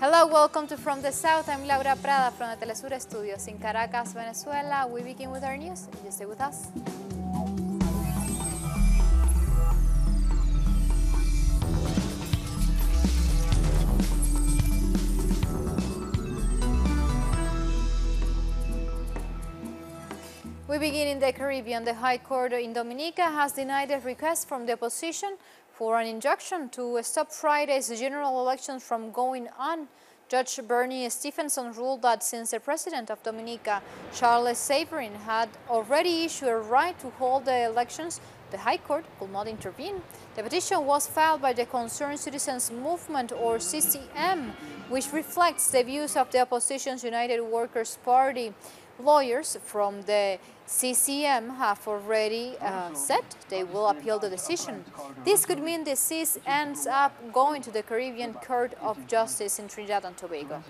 Hello, welcome to From the South. I'm Laura Prada from the Telesur Studios in Caracas, Venezuela. We begin with our news. You stay with us. We begin in the Caribbean. The High Court in Dominica has denied a request from the opposition for an injunction to stop Friday's general elections from going on. Judge Bernie Stephenson ruled that since the president of Dominica, Charles Saverin, had already issued a right to hold the elections, the High Court could not intervene. The petition was filed by the Concerned Citizens Movement, or CCM, which reflects the views of the opposition's United Workers' Party. Lawyers from the CCM have already said they will appeal the decision. This could mean the case ends up going to the Caribbean Court of Justice in Trinidad and Tobago.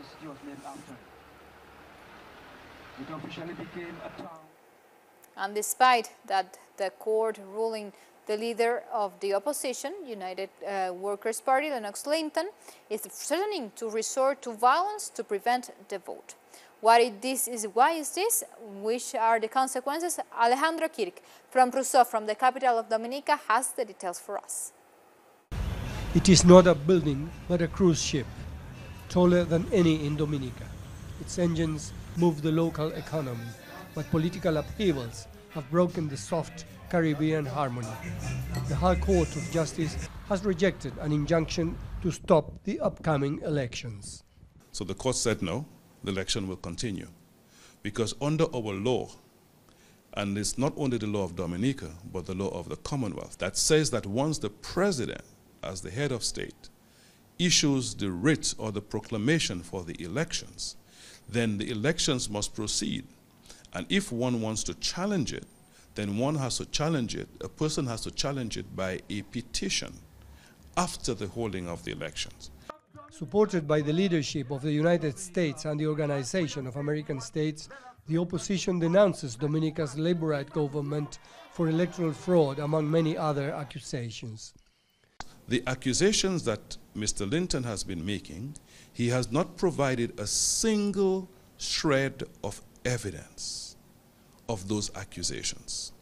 And despite that, the court ruling, the leader of the opposition, United Workers' Party, Lennox Linton, is threatening to resort to violence to prevent the vote. Why is this? Which are the consequences? Alejandro Kirk from Rousseau, from the capital of Dominica, has the details for us. It is not a building, but a cruise ship, taller than any in Dominica. Its engines move the local economy, but political upheavals have broken the soft Caribbean harmony. The High Court of Justice has rejected an injunction to stop the upcoming elections. So the court said no. The election will continue. Because under our law, and it's not only the law of Dominica, but the law of the Commonwealth, that says that once the president, as the head of state, issues the writ or the proclamation for the elections, then the elections must proceed. And if one wants to challenge it, then one has to challenge it, a person has to challenge it by a petition after the holding of the elections. Supported by the leadership of the United States and the Organization of American States, the opposition denounces Dominica's Labourite government for electoral fraud, among many other accusations. The accusations that Mr. Linton has been making, he has not provided a single shred of evidence of those accusations.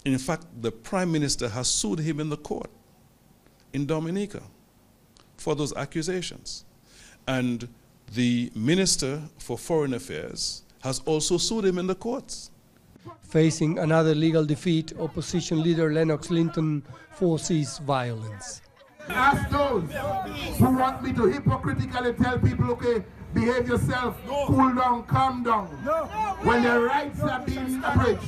In fact, the Prime Minister has sued him in the court in Dominica for those accusations. And the Minister for Foreign Affairs has also sued him in the courts. Facing another legal defeat, opposition leader Lennox Linton foresees violence. Ask those who want me to hypocritically tell people, okay, behave yourself, cool down, calm down. When their rights are being abridged,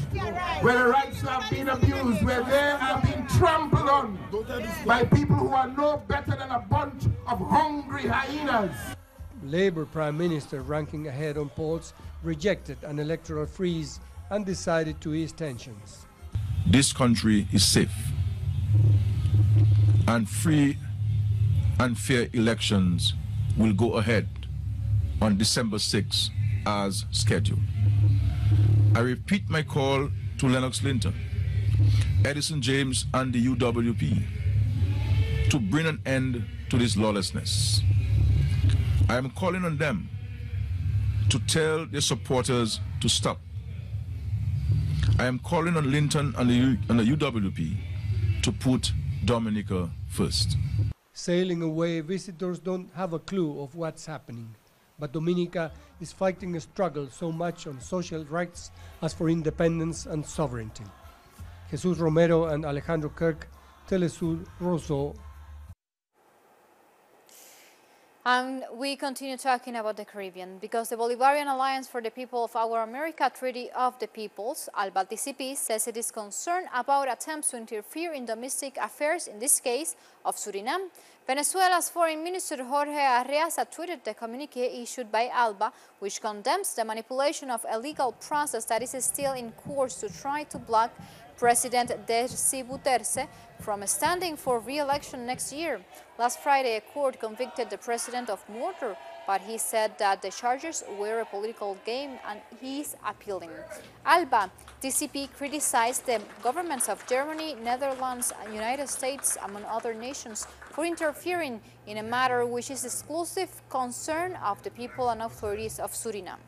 where the rights are being abused, where they are being trampled on by people who are no better than a bunch of hungry hyenas. Labour Prime Minister, ranking ahead on polls, rejected an electoral freeze and decided to ease tensions. This country is safe, and free and fair elections will go ahead on December 6 as scheduled. I repeat my call to Lennox Linton, Edison James and the UWP to bring an end to this lawlessness. I am calling on them to tell their supporters to stop. I am calling on Linton and the UWP to put Dominica first. Sailing away, visitors don't have a clue of what's happening. But Dominica is fighting a struggle so much on social rights as for independence and sovereignty. Jesus Romero and Alejandro Kirk, Telesur, Rosso. And we continue talking about the Caribbean because the Bolivarian Alliance for the People of Our America Treaty of the Peoples, ALBA-TCP, says it is concerned about attempts to interfere in domestic affairs, in this case of Suriname. Venezuela's Foreign Minister Jorge Arreaza tweeted the communique issued by ALBA, which condemns the manipulation of a legal process that is still in course to try to block President Desi Bouterse from standing for re-election next year. Last Friday, a court convicted the president of murder but he said that the charges were a political game and he is appealing. Alba, TCP criticized the governments of Germany, Netherlands, and United States, among other nations, for interfering in a matter which is exclusive concern of the people and authorities of Suriname.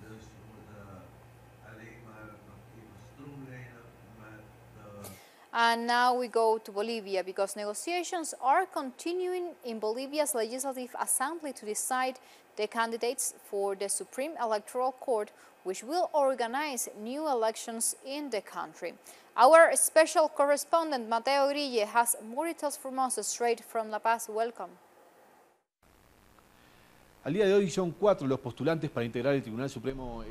And now we go to Bolivia, because negotiations are continuing in Bolivia's Legislative Assembly to decide the candidates for the Supreme Electoral Court, which will organize new elections in the country. Our special correspondent, Mateo Grille, has more details from us straight from La Paz. Welcome.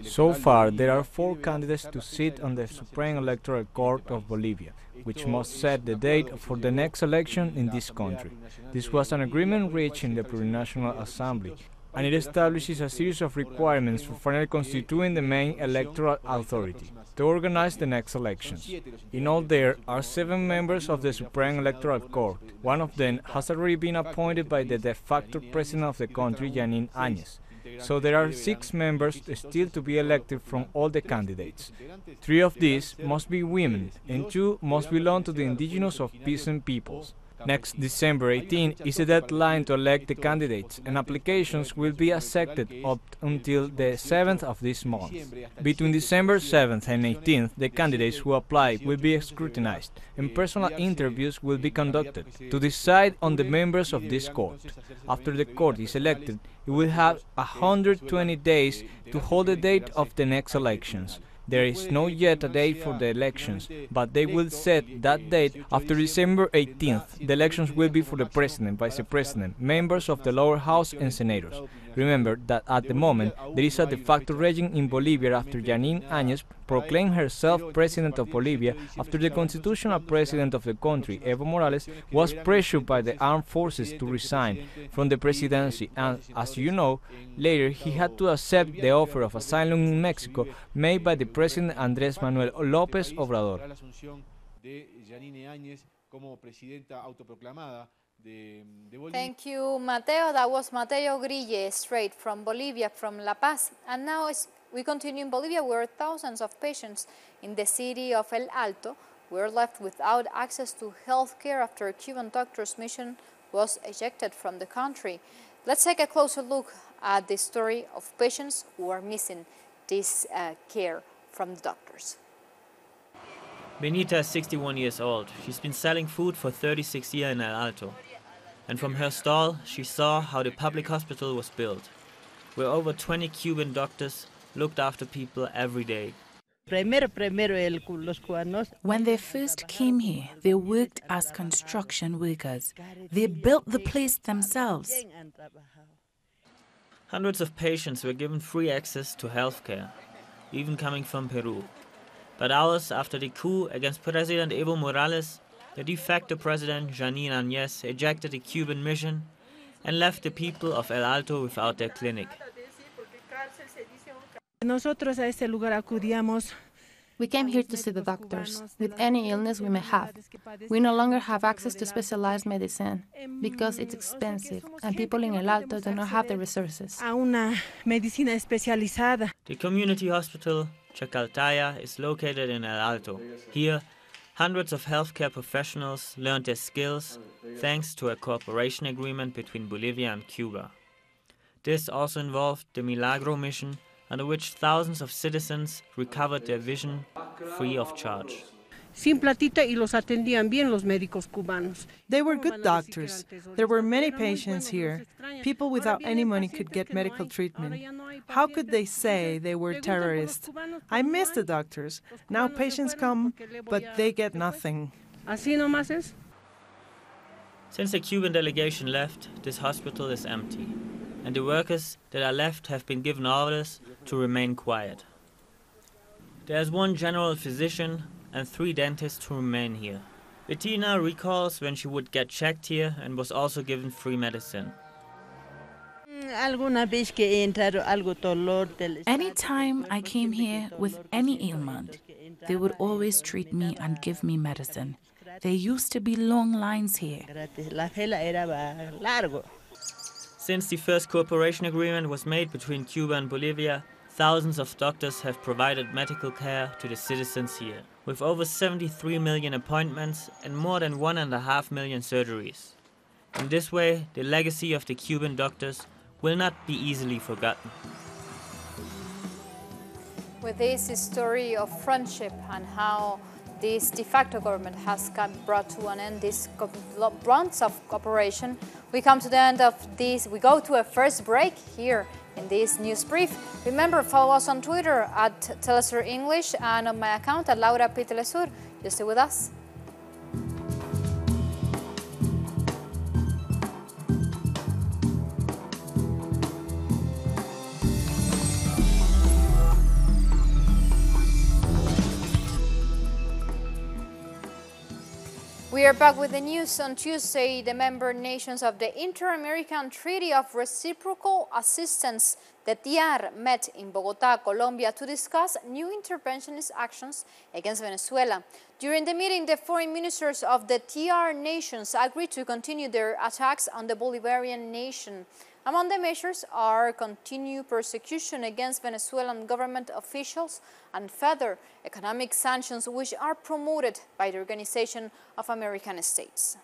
So far, there are 4 candidates to sit on the Supreme Electoral Court of Bolivia, which must set the date for the next election in this country. This was an agreement reached in the Plurinational Assembly, and it establishes a series of requirements for finally constituting the main electoral authority to organize the next elections. In all, there are 7 members of the Supreme Electoral Court. One of them has already been appointed by the de facto president of the country, Yanín Áñez. So there are 6 members still to be elected from all the candidates. 3 of these must be women, and 2 must belong to the indigenous or peasant peoples. Next December 18 is the deadline to elect the candidates, and applications will be accepted up until the 7th of this month. Between December 7th and 18th, the candidates who apply will be scrutinized, and personal interviews will be conducted to decide on the members of this court. After the court is elected, it will have 120 days to hold the date of the next elections. There is not yet a date for the elections, but they will set that date after December 18th. The elections will be for the president, vice president, members of the lower house, and senators. Remember that at the moment, there is a de facto regime in Bolivia after Yanín Áñez proclaimed herself president of Bolivia after the constitutional president of the country, Evo Morales, was pressured by the armed forces to resign from the presidency, and, as you know, later he had to accept the offer of asylum in Mexico made by the President Andrés Manuel López Obrador. Thank you, Mateo. That was Mateo Grille, straight from Bolivia, from La Paz. And now we continue in Bolivia, where thousands of patients in the city of El Alto were left without access to health care after a Cuban doctor's mission was ejected from the country. Let's take a closer look at the story of patients who are missing this care from the doctors. Benita is 61 years old. She's been selling food for 36 years in El Alto. And from her stall, she saw how the public hospital was built, where over 20 Cuban doctors looked after people every day. When they first came here, they worked as construction workers. They built the place themselves. Hundreds of patients were given free access to health care, even coming from Peru. But hours after the coup against President Evo Morales, the de facto president Yanín Áñez ejected the Cuban mission and left the people of El Alto without their clinic. We came here to see the doctors with any illness we may have. We no longer have access to specialized medicine because it's expensive and people in El Alto do not have the resources. The community hospital, Chacaltaya, is located in El Alto. Here, hundreds of healthcare professionals learned their skills thanks to a cooperation agreement between Bolivia and Cuba. This also involved the Milagro mission, under which thousands of citizens recovered their vision free of charge. They were good doctors. There were many patients here. People without any money could get medical treatment. How could they say they were terrorists? I miss the doctors. Now patients come, but they get nothing. Since the Cuban delegation left, this hospital is empty, and the workers that are left have been given orders to remain quiet. There's one general physician and 3 dentists who remain here. Bettina recalls when she would get checked here and was also given free medicine. Anytime I came here with any ailment, they would always treat me and give me medicine. There used to be long lines here. Since the first cooperation agreement was made between Cuba and Bolivia, thousands of doctors have provided medical care to the citizens here, with over 73 million appointments and more than 1.5 million surgeries. In this way, the legacy of the Cuban doctors will not be easily forgotten. With this story of friendship and how this de facto government has brought to an end this branch of cooperation, we come to the end of this. We go to a first break here in this news brief. Remember, follow us on Twitter at Telesur English and on my account at Laura P. Telesur. Just stay with us. We are back with the news. On Tuesday, the member nations of the Inter-American Treaty of Reciprocal Assistance, the TIAR, met in Bogotá, Colombia, to discuss new interventionist actions against Venezuela. During the meeting, the foreign ministers of the TIAR nations agreed to continue their attacks on the Bolivarian nation. Among the measures are continued persecution against Venezuelan government officials and further economic sanctions, which are promoted by the Organization of American States.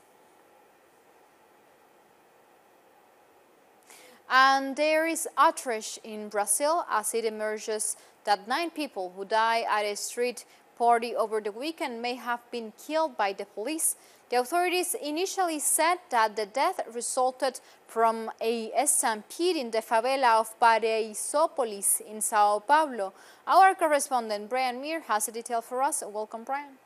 And there is outrage in Brazil as it emerges that 9 people who died at a street party over the weekend may have been killed by the police. The authorities initially said that the death resulted from a stampede in the favela of Paraisópolis in Sao Paulo. Our correspondent Brian Meir has a detail for us. Welcome, Brian.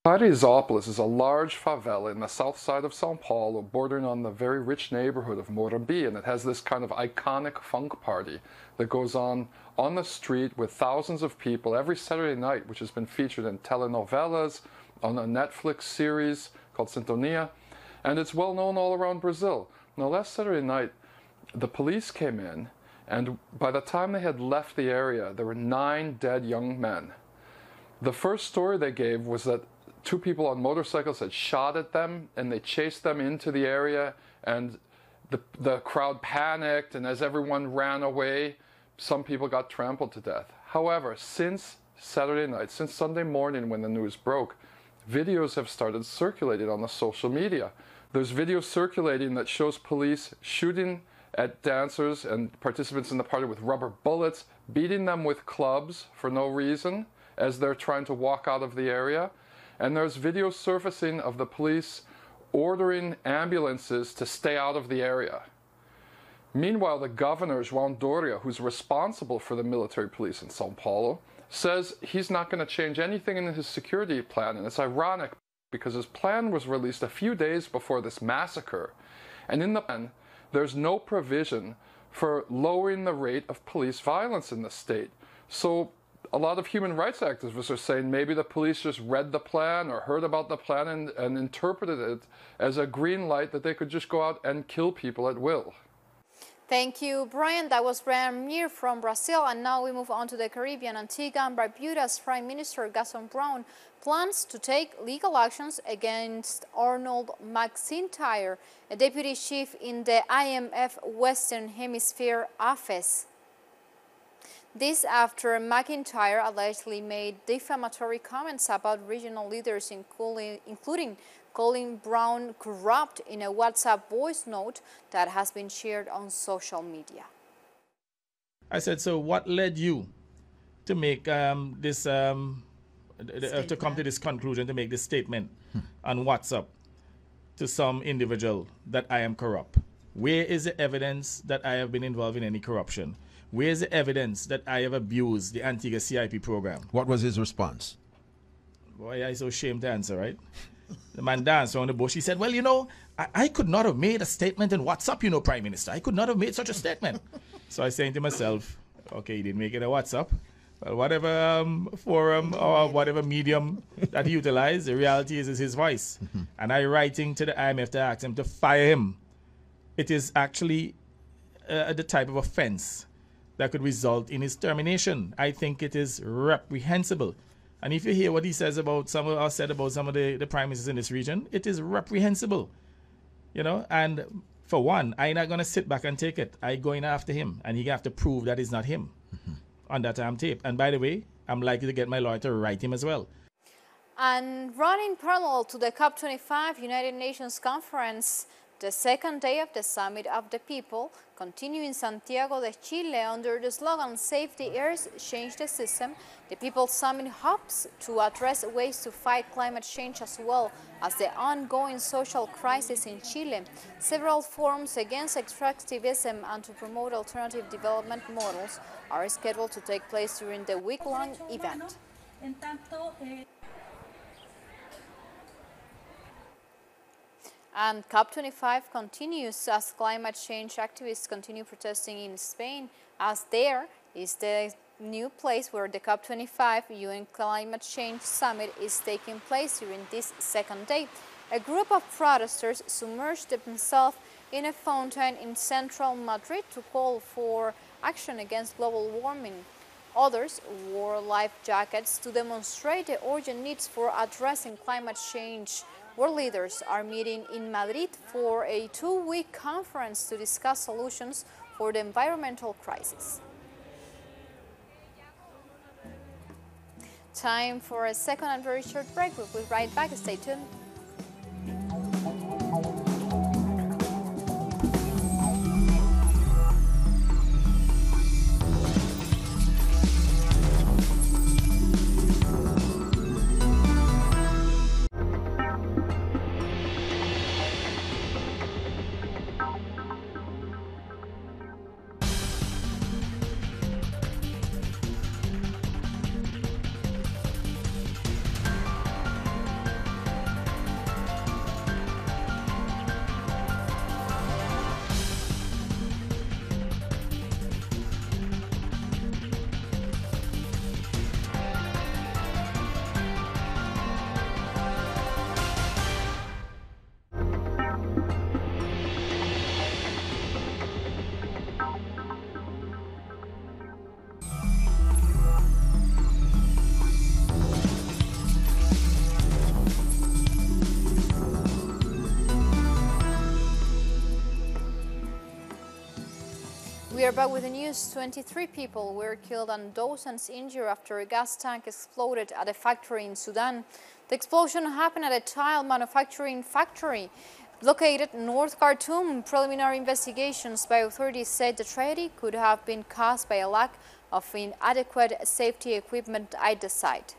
Paraisópolis is a large favela in the south side of Sao Paulo, bordering on the very rich neighborhood of Morumbi, and it has this kind of iconic funk party that goes on the street with thousands of people every Saturday night, which has been featured in telenovelas, on a Netflix series called Sintonia, and it's well known all around Brazil. Now, last Saturday night, the police came in, and by the time they had left the area, there were 9 dead young men. The first story they gave was that 2 people on motorcycles had shot at them, and they chased them into the area, and the crowd panicked, and as everyone ran away, some people got trampled to death. However, since Saturday night, since Sunday morning when the news broke, videos have started circulating on the social media. There's video circulating that shows police shooting at dancers and participants in the party with rubber bullets, beating them with clubs for no reason as they're trying to walk out of the area. And there's video surfacing of the police ordering ambulances to stay out of the area. Meanwhile, the governor, João Doria, who's responsible for the military police in Sao Paulo, says he's not going to change anything in his security plan. And it's ironic because his plan was released a few days before this massacre. And in the plan, there's no provision for lowering the rate of police violence in the state. So a lot of human rights activists are saying maybe the police just read the plan or heard about the plan and interpreted it as a green light that they could just go out and kill people at will. Thank you, Brian. That was Brian Meir from Brazil. And now we move on to the Caribbean. Antigua and Barbuda's Prime Minister Gaston Brown plans to take legal actions against Arnold McIntyre, a deputy chief in the IMF Western Hemisphere office. This after McIntyre allegedly made defamatory comments about regional leaders, including calling Brown corrupt in a WhatsApp voice note that has been shared on social media. I said, so what led you to make this, to come to this conclusion, to make this statement on WhatsApp to some individual that I am corrupt? Where is the evidence that I have been involved in any corruption? Where is the evidence that I have abused the Antigua CIP program? What was his response? Boy, I'm so ashamed to answer, right? The man danced around the bush. He said, well, you know, I could not have made a statement in WhatsApp, you know, Prime Minister. I could not have made such a statement. So I saying to myself, okay, he didn't make it a WhatsApp. Well, whatever forum or whatever medium that he utilized, the reality is his voice. And I writing to the IMF to ask him to fire him. It is actually the type of offense that could result in his termination. I think it is reprehensible. And if you hear what he says about some of the prime ministers in this region, it is reprehensible. You know, and For one, I'm not going to sit back and take it. I'm going after him, and he have to prove that it's not him on that tape. And by the way, I'm likely to get my lawyer to write him as well. And running parallel to the COP25 United Nations Conference, the second day of the Summit of the People continued in Santiago de Chile under the slogan "Save the Earth, Change the System." The People's Summit hopes to address ways to fight climate change as well as the ongoing social crisis in Chile. Several forums against extractivism and to promote alternative development models are scheduled to take place during the week-long event. And COP25 continues as climate change activists continue protesting in Spain, as there is the new place where the COP25 UN Climate Change Summit is taking place during this second day. A group of protesters submerged themselves in a fountain in central Madrid to call for action against global warming. Others wore life jackets to demonstrate the urgent needs for addressing climate change. World leaders are meeting in Madrid for a 2-week conference to discuss solutions for the environmental crisis. Time for a second and very short break. We'll be right back. Stay tuned. We are back with the news. 23 people were killed and dozens injured after a gas tank exploded at a factory in Sudan. The explosion happened at a tile manufacturing factory located north Khartoum. Preliminary investigations by authorities said the tragedy could have been caused by a lack of inadequate safety equipment at the site.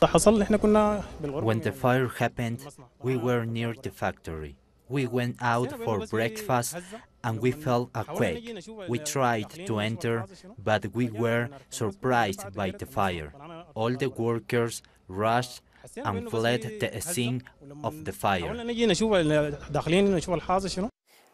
When the fire happened, we were near the factory. We went out for breakfast and we felt a quake. We tried to enter, but we were surprised by the fire. All the workers rushed and fled the scene of the fire.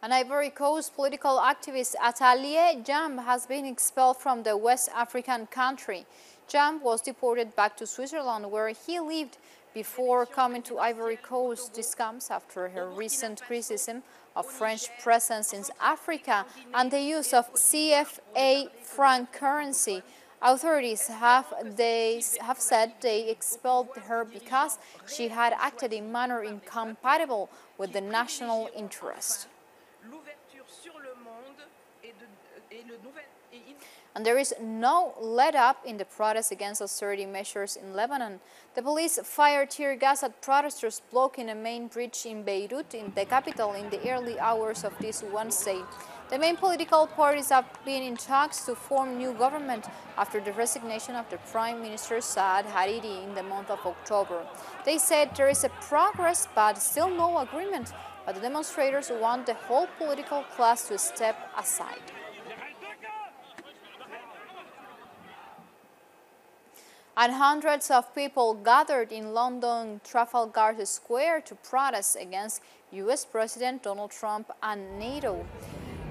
An Ivory Coast political activist, Atelier Jam, has been expelled from the West African country. Jam was deported back to Switzerland, where he lived before coming to Ivory Coast. This comes after her recent criticism of French presence in Africa and the use of CFA franc currency. Authorities have said they expelled her because she had acted in a manner incompatible with the national interest. And there is no let-up in the protest against austerity measures in Lebanon. The police fired tear gas at protesters blocking a main bridge in Beirut, in the capital, in the early hours of this Wednesday. The main political parties have been in talks to form new government after the resignation of the Prime Minister Saad Hariri in the month of October. They said there is a progress, but still no agreement. But the demonstrators want the whole political class to step aside. And hundreds of people gathered in London Trafalgar Square to protest against U.S. President Donald Trump and NATO.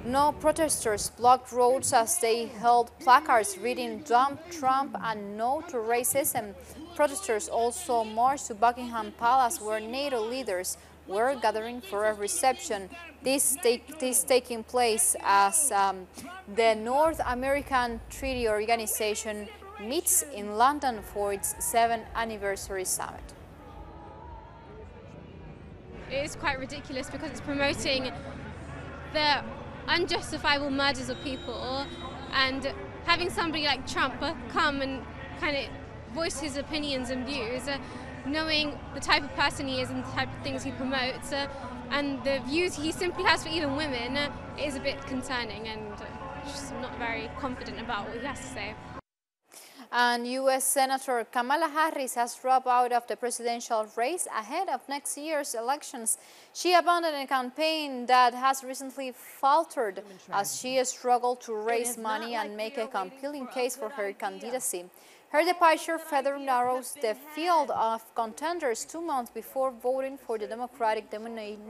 No protesters blocked roads as they held placards reading "Dump Trump" and "No to Racism." Protesters also marched to Buckingham Palace, where NATO leaders were gathering for a reception. This taking place as the North American Treaty Organization meets in London for its 7th anniversary summit. it is quite ridiculous because it's promoting the unjustifiable murders of people, and having somebody like Trump come and kind of voice his opinions and views, knowing the type of person he is and the type of things he promotes, and the views he simply has for even women, is a bit concerning, and just not very confident about what he has to say. And U.S. Senator Kamala Harris has dropped out of the presidential race ahead of next year's elections. She abandoned a campaign that has recently faltered as she struggled to raise money and make a compelling case for her candidacy. Her departure further narrows the field of contenders 2 months before voting for the Democratic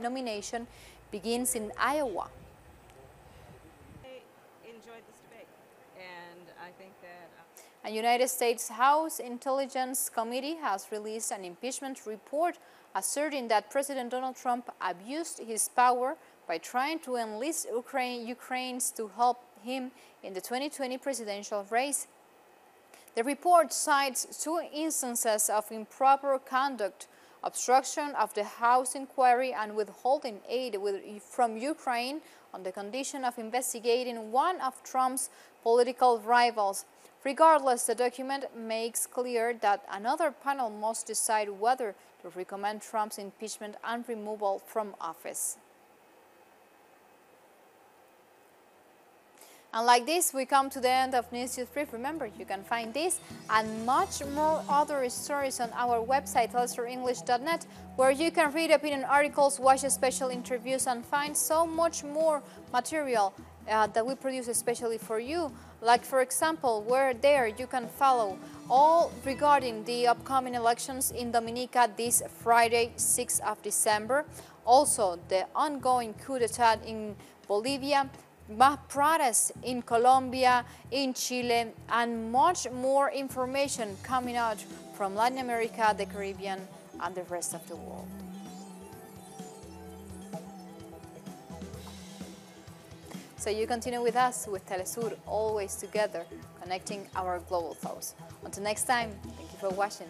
nomination begins in Iowa. A United States House Intelligence Committee has released an impeachment report asserting that President Donald Trump abused his power by trying to enlist Ukrainians to help him in the 2020 presidential race. The report cites 2 instances of improper conduct, obstruction of the House inquiry, and withholding aid from Ukraine on the condition of investigating one of Trump's political rivals. Regardless, the document makes clear that another panel must decide whether to recommend Trump's impeachment and removal from office. And like this, we come to the end of News Youth Brief. Remember, you can find this and much more other stories on our website, ulsterenglish.net, where you can read opinion articles, watch special interviews, and find so much more material that we produce especially for you. Like, for example, where there you can follow all regarding the upcoming elections in Dominica this Friday, 6th of December. Also, the ongoing coup d'etat in Bolivia, protests in Colombia, in Chile, and much more information coming out from Latin America, the Caribbean, and the rest of the world. So you continue with us, with Telesur, always together, connecting our global thoughts. Until next time, thank you for watching.